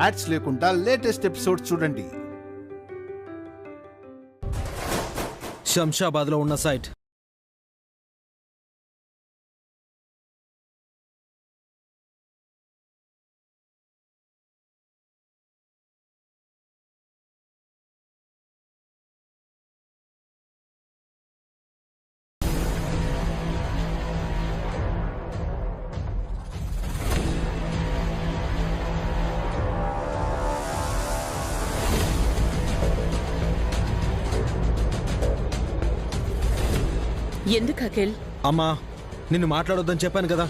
Ads లేకుండా latest episode చూడండి. శంషాబాద్ లో ఉన్న సైట్ ఎందుకు అఖిల్? అమ్మా, నిన్ను మాట్లాడొద్దని చెప్పాను కదా.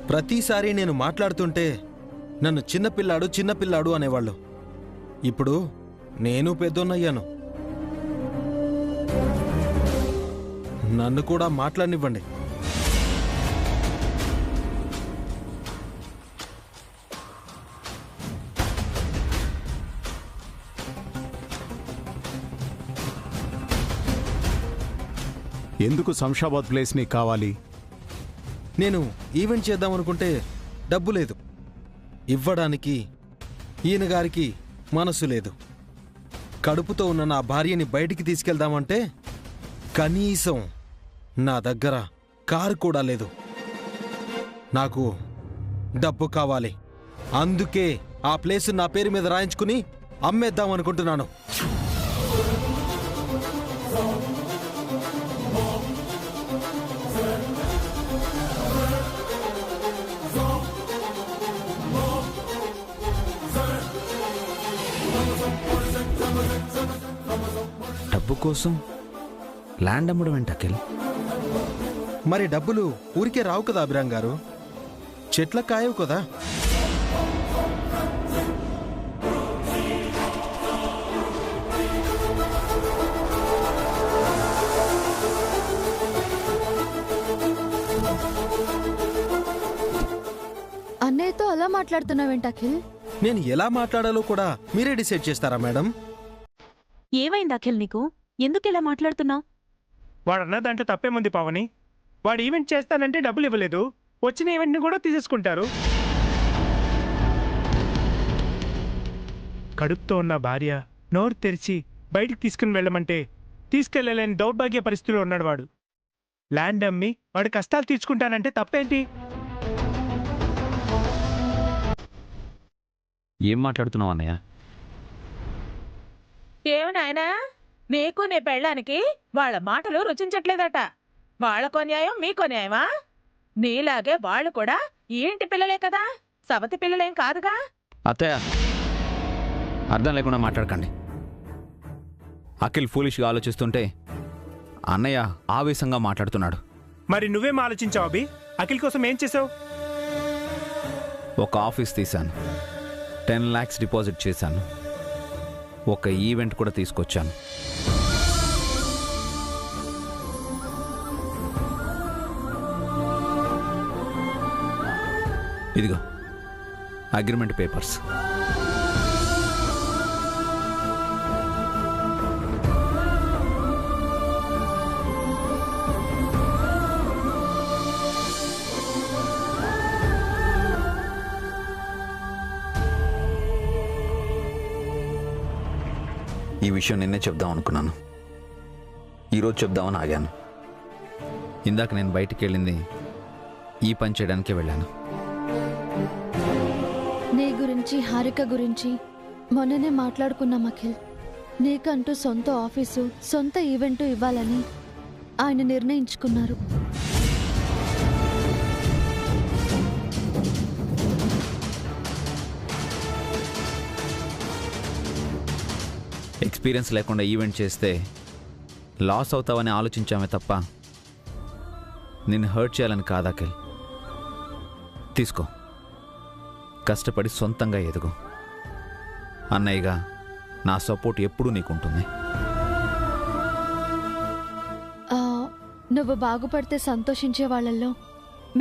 ప్రతిసారి నేను మాట్లాడుతుంటే నన్ను చిన్నపిల్లాడు అనేవాళ్ళు. ఇప్పుడు నేను పెద్దోన్నయ్యాను. నన్ను కూడా మాట్లాడనివ్వండి. ఎందుకు శంషాబాద్ ప్లేస్ నీకు కావాలి? నేను ఈవెంట్ చేద్దామనుకుంటే డబ్బు లేదు, ఇవ్వడానికి ఈయన గారికి మనసు లేదు. కడుపుతో ఉన్న నా భార్యని బయటికి తీసుకెళ్దామంటే కనీసం నా దగ్గర కారు కూడా లేదు. నాకు డబ్బు కావాలి. అందుకే ఆ ప్లేస్ నా పేరు మీద రాయించుకుని అమ్మేద్దామనుకుంటున్నాను. డబ్బు కోసం ల్యాండ్ అమ్మడం ఏంటి అఖిల్? మరి డబ్బులు ఊరికే రావు కదా అభిరామ్ గారు, చెట్ల కాయవు కదా. అన్నయ్యతో అలా మాట్లాడుతున్నావేంటి అఖిల్? నేను ఎలా మాట్లాడాలో కూడా మీరే డిసైడ్ చేస్తారా మేడం? ఏమైంది అఖిల్ నీకు? ఎందుకు ఇలా మాట్లాడుతున్నావు? వాడన్న దాంట్లో తప్పేముంది పావని? వాడు ఈవెంట్ చేస్తానంటే డబ్బులు ఇవ్వలేదు, వచ్చిన ఈవెంట్ని కూడా తీసేసుకుంటారు. కడుపుతో ఉన్న భార్య నోరు తెరిచి బయటికి తీసుకుని వెళ్ళమంటే తీసుకెళ్ళలేని దౌర్భాగ్య పరిస్థితిలో ఉన్నాడు వాడు. ల్యాండ్ అమ్మి వాడి కష్టాలు తీర్చుకుంటానంటే తప్పేంటి? ఏం మాట్లాడుతున్నావు అన్నయ్య? ఏమి నాయనా, నీకు నీ పెళ్ళానికి వాళ్ళ మాటలు రుచించట్లేదట. వాళ్ళకో న్యాయం మీకో న్యాయమా? నీలాగే వాళ్ళు కూడా ఈ ఇంటి పిల్లలే కదా, సవతి పిల్లలేం కాదుగా. అత్తయ్య, అర్థం లేకుండా మాట్లాడకండి. అఖిల్ ఫూలిష్గా ఆలోచిస్తుంటే అన్నయ్య ఆవేశంగా మాట్లాడుతున్నాడు. మరి నువ్వేం ఆలోచించావు అభి? అఖిల్ కోసం ఏం చేసావు? ఒక ఆఫీస్ తీశాను, 10 lakhs డిపాజిట్ చేశాను, ఒక ఈవెంట్ కూడా తీసుకొచ్చాను. ఇదిగో అగ్రిమెంట్ పేపర్స్. ఈ విషయం నిన్నే చెప్దాం అనుకున్నాను, ఈరోజు చెప్దామని ఆగాను. ఇందాక నేను బయటికి వెళ్ళింది ఈ పని చేయడానికే వెళ్ళాను. నీ గురించి హారిక గురించి మొన్ననే మాట్లాడుకున్నాం అఖిల్. నీకంటూ సొంత ఆఫీసు, సొంత ఈవెంటు ఇవ్వాలని ఆయన నిర్ణయించుకున్నారు. ఎక్స్పీరియన్స్ లేకుండా ఈవెంట్ చేస్తే లాస్ అవుతావని ఆలోచించామే తప్ప నిన్ను హర్ట్ చేయాలని కాదు అఖిల్. తీసుకో, కష్టపడి సొంతంగా ఎదుగు. అన్నయ్యగా నా సపోర్ట్ ఎప్పుడూ నీకుంటుంది. నువ్వు బాగుపడితే సంతోషించే వాళ్ళల్లో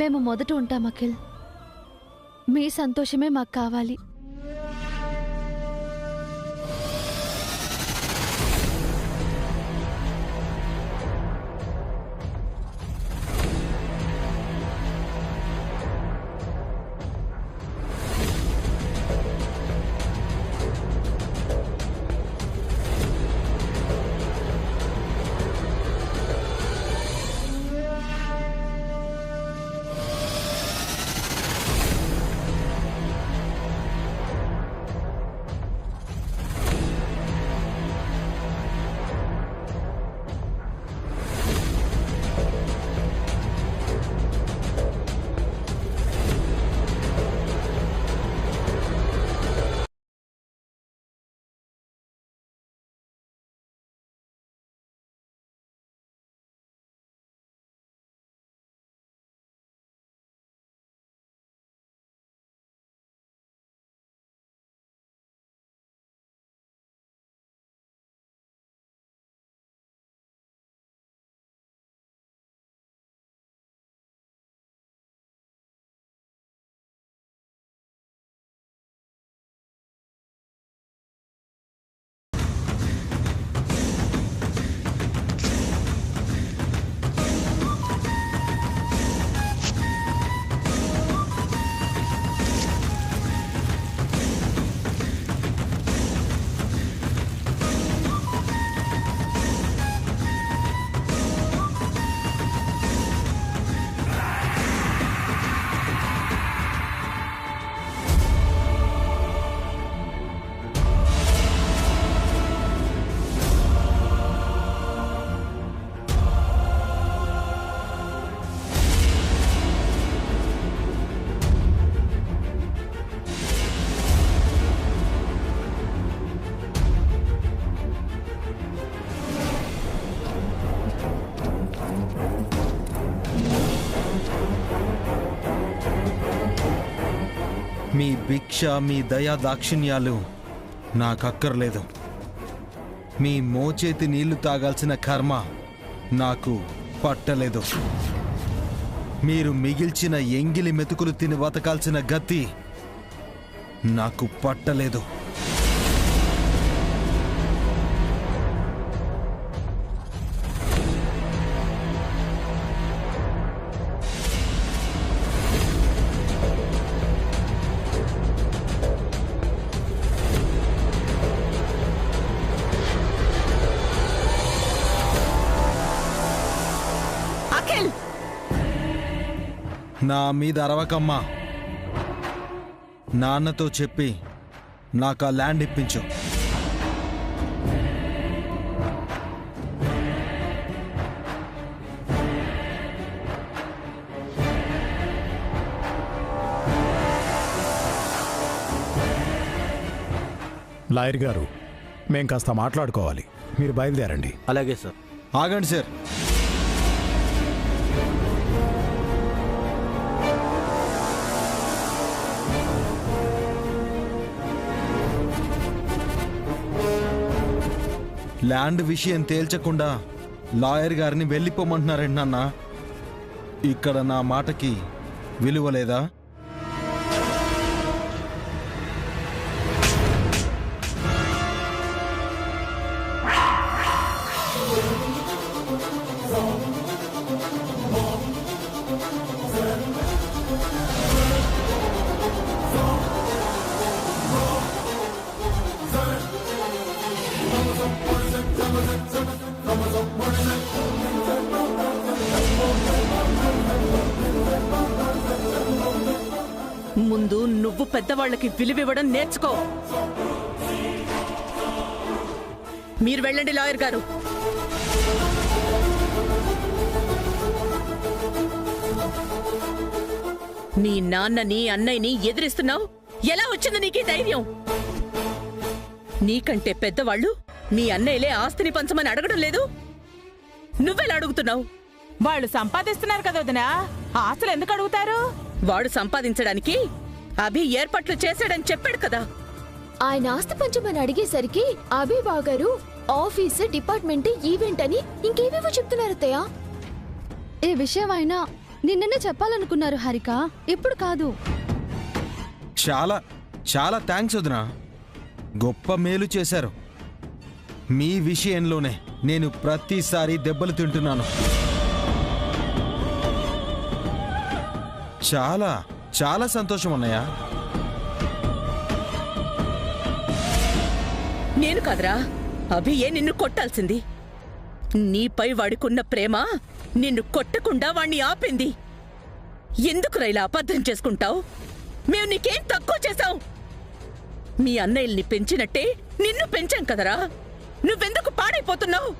మేము మొదట ఉంటాం అఖిల్. మీ సంతోషమే మాకు కావాలి. మీ భిక్ష, మీ దయా దాక్షిణ్యాలు నాకక్కర్లేదు. మీ మోచేతి నీళ్లు తాగాల్సిన కర్మ నాకు పట్టలేదు. మీరు మిగిల్చిన ఎంగిలి మెతుకులు తిని బతకాల్సిన గతి నాకు పట్టలేదు. అఖిల్, నా మీద అరవకమ్మా. నాన్నతో చెప్పి నాకు ఆ ల్యాండ్ ఇప్పించు. లాయర్ గారు, మేం కాస్త మాట్లాడుకోవాలి. మీరు బయలుదేరండి. అలాగే సార్. ఆగండి సార్. ల్యాండ్ విషయం తేల్చకుండా లాయర్ గారిని వెళ్ళిపోమంటున్నారండి నాన్న. ఇక్కడ నా మాటకి విలువ లేదా? ముందు నువ్వు పెద్దవాళ్ళకి విలువివ్వడం నేర్చుకో. మీరు వెళ్ళండి లాయర్ గారు. మీ నాన్నని అన్నయ్యని ఎదిరిస్తున్నావు. ఎలా వచ్చింది నీకీ ధైర్యం? నీకంటే పెద్దవాళ్ళు మీ అన్నయ్యలే ఆస్తిని పంచమని అడగడం లేదు. నువ్వెలా అడుగుతున్నావు? వాళ్ళు సంపాదిస్తున్నారు కదా వదినా, ఆస్తులు ఎందుకు అడుగుతారు? వాడు సంపాదించడానికి అభి ఏర్పాట్లు చేశాడని చెప్పాడు కదా. ఆయన ఆస్తి పంచమని అడిగేసరికి అభిబావ్ గారు ఆఫీస్, డిపార్ట్మెంట్, ఈవెంట్ అని ఇంకేవేవో చెప్తున్నారు అత్తయ్య. ఈ విషయం ఆయన నిన్ననే చెప్పాలనుకున్నారు హారిక, ఇప్పుడు కాదు. చాలా చాలా థ్యాంక్స్ వదినా. గొప్ప మేలు చేశారు. మీ విషయంలోనే నేను ప్రతిసారి దెబ్బలు తింటున్నాను. చాలా చాలా సంతోషం అన్నయ్య. నేను కాదురా, అభియే నిన్ను కొట్టాల్సింది. నీపై వాడికున్న ప్రేమ నిన్ను కొట్టకుండా వాణ్ణి ఆపింది. ఎందుకురా ఇలా అబద్ధం చేసుకుంటావు? మేము నీకేం తక్కువ చేశావు? మీ అన్నయ్యల్ని పెంచినట్టే నిన్ను పెంచాం కదరా. నువ్వెందుకు పాడైపోతున్నావు?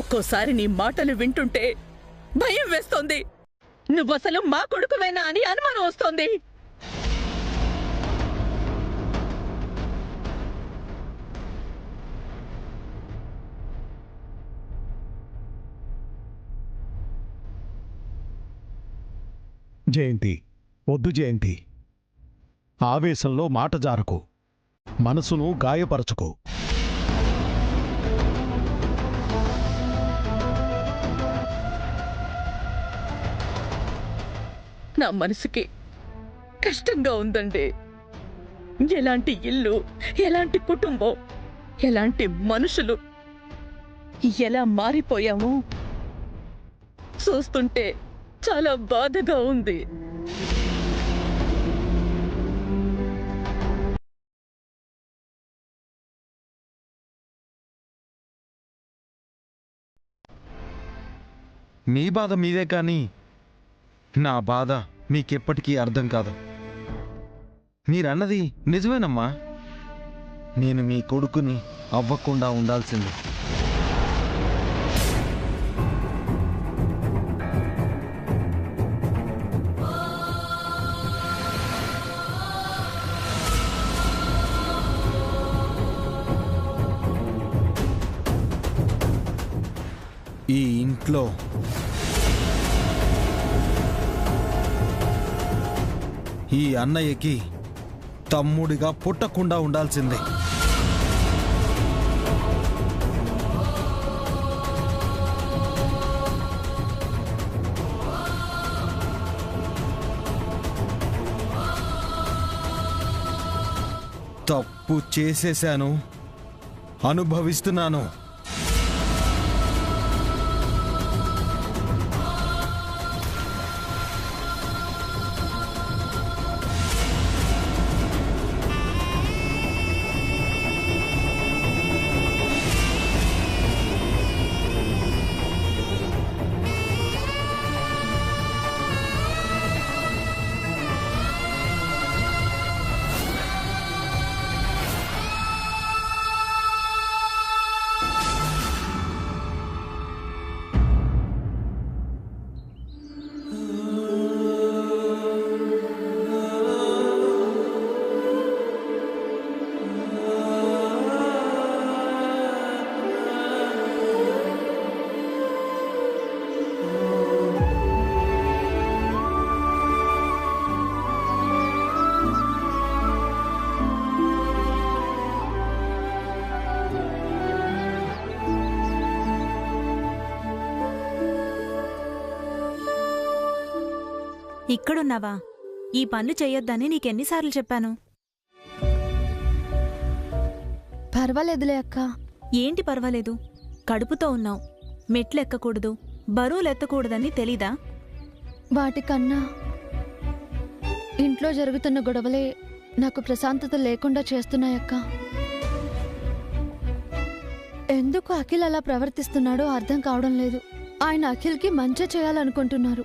ఒక్కోసారి నీ మాటలు వింటుంటే భయం వేస్తోంది. నువ్వసలు మా కొడుకువేనా అని అనుమానం వస్తోంది. జయంతి, వద్దు జయంతి. ఆవేశంలో మాట జారకు, మనసును గాయపరచుకో. నా మనసుకి కష్టంగా ఉందండి. ఎలాంటి ఇల్లు, ఎలాంటి కుటుంబం, ఎలాంటి మనుషులు, ఎలా మారిపోయాము చూస్తుంటే చాలా బాధగా ఉంది. మీ బాధ మీదే కానీ నా బాధ మీకెప్పటికీ అర్థం కాదు. మీరన్నది నిజమేనమ్మా. నేను మీ కొడుకుని అవ్వకుండా ఉండాల్సింది. ఈ ఇంట్లో ఈ అన్నయ్యకి తమ్ముడిగా పుట్టకుండా ఉండాల్సిందే. తప్పు చేసేశాను, అనుభవిస్తున్నాను. ఇక్కడున్నావా? ఈ పనులు చెయ్యొద్దని నీకెన్నిసార్లు చెప్పాను? పర్వాలేదులే అక్క. ఏంటి పర్వాలేదు? కడుపుతో ఉన్నావు, మెట్లెక్కకూడదు, బరువులెత్తకూడదని తెలీదా? వాటికన్నా ఇంట్లో జరుగుతున్న గొడవలే నాకు ప్రశాంతత లేకుండా చేస్తున్నాయక్క. ఎందుకు అఖిల్ అలా ప్రవర్తిస్తున్నాడో అర్థం కావడం లేదు. ఆయన అఖిల్కి మంచి చేయాలనుకుంటున్నారు.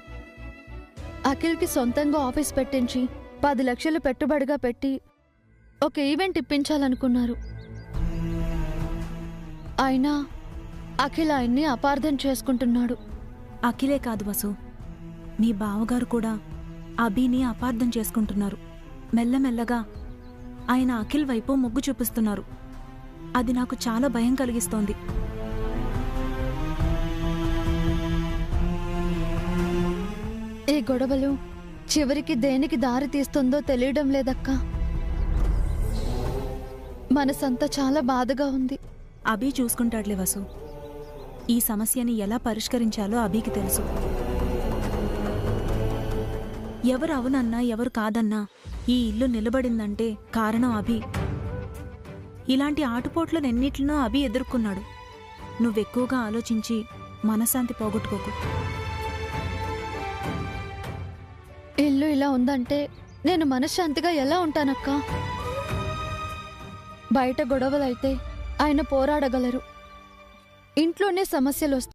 అఖిల్కి సొంతంగా ఆఫీస్ పెట్టించి 10 లక్షలు పెట్టుబడిగా పెట్టి ఒక ఈవెంట్ ఇప్పించాలనుకున్నారు. అయినా అఖిల్ ఆయన్ని అపార్థం చేసుకుంటున్నాడు. అఖిలే కాదు వసు, మీ బావగారు కూడా అభిని అపార్థం చేసుకుంటున్నారు. మెల్లమెల్లగా ఆయన అఖిల్ వైపు మొగ్గు చూపిస్తున్నారు. అది నాకు చాలా భయం కలిగిస్తోంది. ఈ గొడవలు చివరికి దేనికి దారి తీస్తుందో తెలియడం లేదక్కా. మనసంతా చాలా బాధగా ఉంది. అభి చూసుకుంటాడులే వసు. ఈ సమస్యని ఎలా పరిష్కరించాలో అభికి తెలుసు. ఎవరు అవునన్నా ఎవరు కాదన్నా ఈ ఇల్లు నిలబడిందంటే కారణం అభి. ఇలాంటి ఆటుపోట్లనెన్నిట్లనో అభి ఎదుర్కొన్నాడు. నువ్వెక్కువగా ఆలోచించి మనశ్శాంతి పోగొట్టుకోకు. ఇల్లు ఇలా ఉందంటే నేను మనశ్శాంతిగా ఎలా ఉంటానక్కా? బయట గొడవలైతే ఆయన పోరాడగలరు, ఇంట్లోనే సమస్యలు వస్తాయి.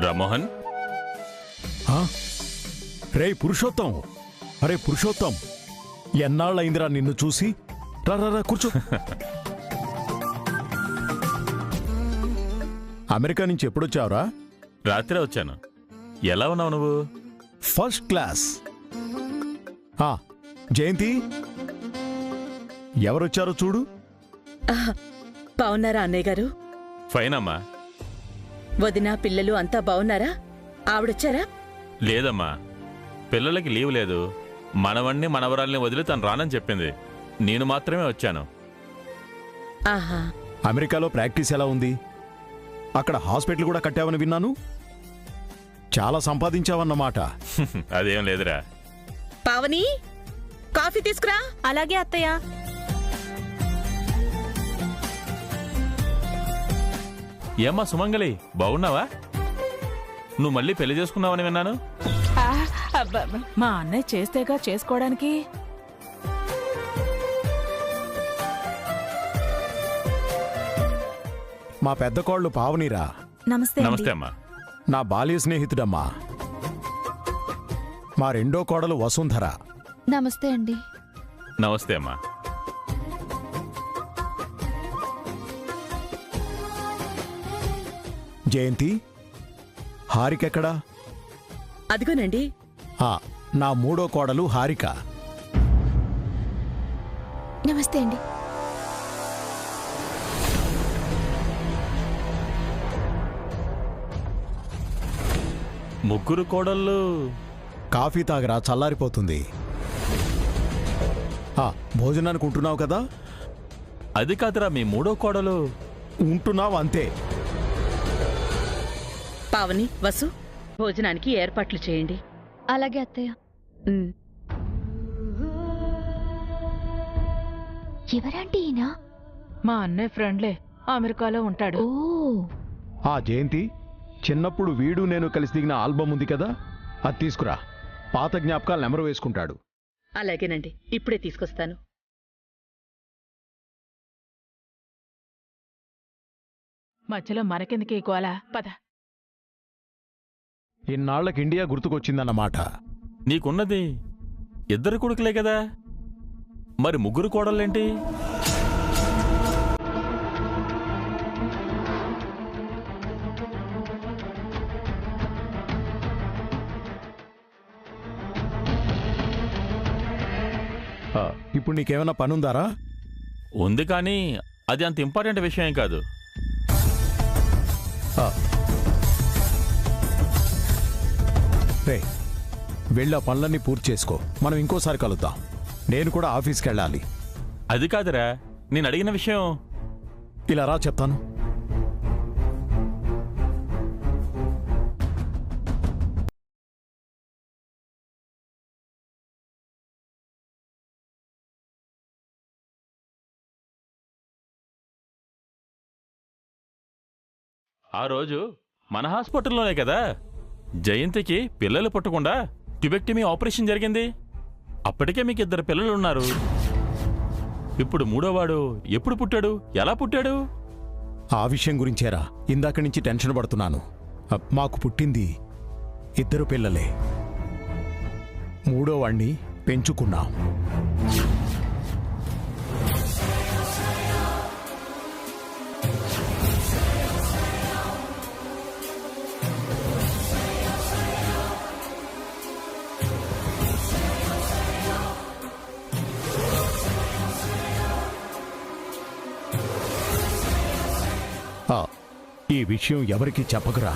రామ్మోహన్, రే పురుషోత్తం, అరే పురుషోత్తం, ఎన్నాళ్ళైందిరా నిన్ను చూసి? రా కూర్చో. అమెరికా నుంచి ఎప్పుడొచ్చావురా? రాత్రే వచ్చాను. ఎలా ఉన్నావు నువ్వు? First class. జయంతి, ఎవరొచ్చారో చూడు. బావున్నారా అన్నయ్య గారు? ఫైన్ అమ్మా. వదిన పిల్లలు అంతా బావున్నారా? ఆవిడొచ్చారా? లేదమ్మా, పిల్లలకి లీవ్ లేదు, మనవణ్ణి మనవరాల్ని వదిలి తను రానని చెప్పింది. నేను మాత్రమే వచ్చాను. ఆహా, అమెరికాలో ప్రాక్టీస్ ఎలా ఉంది? అక్కడ హాస్పిటల్ కూడా కట్టావని విన్నాను. చాలా సంపాదించావన్నమాట. అదేం లేదురా. పావని కాఫీ తీసుకురా. అలాగే అత్తయ్య. ఏమ్మా సుమంగళి, బాగున్నావా? నువ్వు మళ్ళీ పెళ్లి చేసుకున్నావని విన్నాను. మా అన్నయ్య చేస్తేగా చేసుకోవడానికి. మా పెద్ద కోళ్ళు పావనీరా. నమస్తే అండి. నమస్తే అమ్మా. నా బాల్య స్నేహితుడమ్మా. మా రెండో కోడలు వసుంధర. నమస్తే అండి. నమస్తే అమ్మా. జయంతి, హారికెక్కడా? అదిగోనండి. నా మూడో కోడలు హారిక. నమస్తే అండి. ముగ్గురు కోడళ్ళు. కాఫీ తాగరా, చల్లారిపోతుంది. భోజనానికి ఉంటున్నావు కదా? అది కాదురా, మీ మూడో కోడలు. ఉంటున్నావు అంతే. పావని, వసు, భోజనానికి ఏర్పాట్లు చేయండి. అలాగే అత్తయ్య. ఎవరంటే ఈయన? మా అన్నయ్య ఫ్రెండ్లే, అమెరికాలో ఉంటాడు. జయంతి, చిన్నప్పుడు వీడు నేను కలిసి దిగిన ఆల్బమ్ ఉంది కదా, అది తీసుకురా. పాత జ్ఞాపకాలు నెమరు వేసుకుంటాడు. అలాగేనండి, ఇప్పుడే తీసుకొస్తాను. మధ్యలో మనకెందుకే గోల, పద. ఇన్నాళ్లకి ఇండియా గుర్తుకొచ్చిందన్నమాట. నీకున్నది ఇద్దరు కొడుకులే కదా, మరి ముగ్గురు కోడళ్ళేంటి? ఇప్పుడు నీకేమైనా పనుందారా? ఉంది, కానీ అది అంత ఇంపార్టెంట్ విషయం కాదు. రే, వెళ్ళి ఆ పనులన్నీ పూర్తి చేసుకో. మనం ఇంకోసారి కలుద్దాం. నేను కూడా ఆఫీస్కి వెళ్ళాలి. అది కాదురా, నేను అడిగిన విషయం. ఇలా రా, చెప్తాను. ఆ రోజు మన హాస్పిటల్లోనే కదా జయంతికి పిల్లలు పుట్టకుండా ట్యూబెక్టమీ ఆపరేషన్ జరిగింది. అప్పటికే మీకు ఇద్దరు పిల్లలు ఉన్నారు. ఇప్పుడు మూడోవాడు ఎప్పుడు పుట్టాడు, ఎలా పుట్టాడు? ఆ విషయం గురించేరా ఇందాక నుంచి టెన్షన్ పడుతున్నాను. మాకు పుట్టింది ఇద్దరు పిల్లలే. మూడోవాణ్ణి పెంచుకున్నాం. ఈ విషయం ఎవరికీ చెప్పకురా.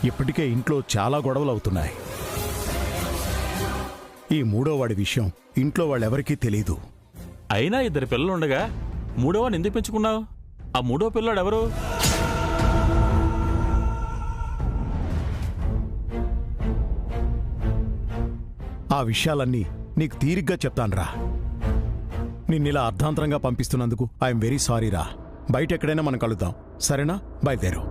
ఇప్పటికే ఇంట్లో చాలా గొడవలు అవుతున్నాయి. ఈ మూడోవాడి విషయం ఇంట్లో వాళ్ళెవరికీ తెలీదు. అయినా ఇద్దరు పిల్లలు ఉండగా మూడోవాడిని ఎందుకు పెంచుకున్నావు? ఆ మూడో పిల్లాడు ఎవరు? ఆ విషయాలన్నీ నీకు తీరిగ్గా చెప్తానురా. నిన్నిలా అర్ధాంతరంగా పంపిస్తున్నందుకు ఐఎమ్ వెరీ సారీ రా. బయట ఎక్కడైనా మనం కలుద్దాం, సరేనా? బయలుదేరు.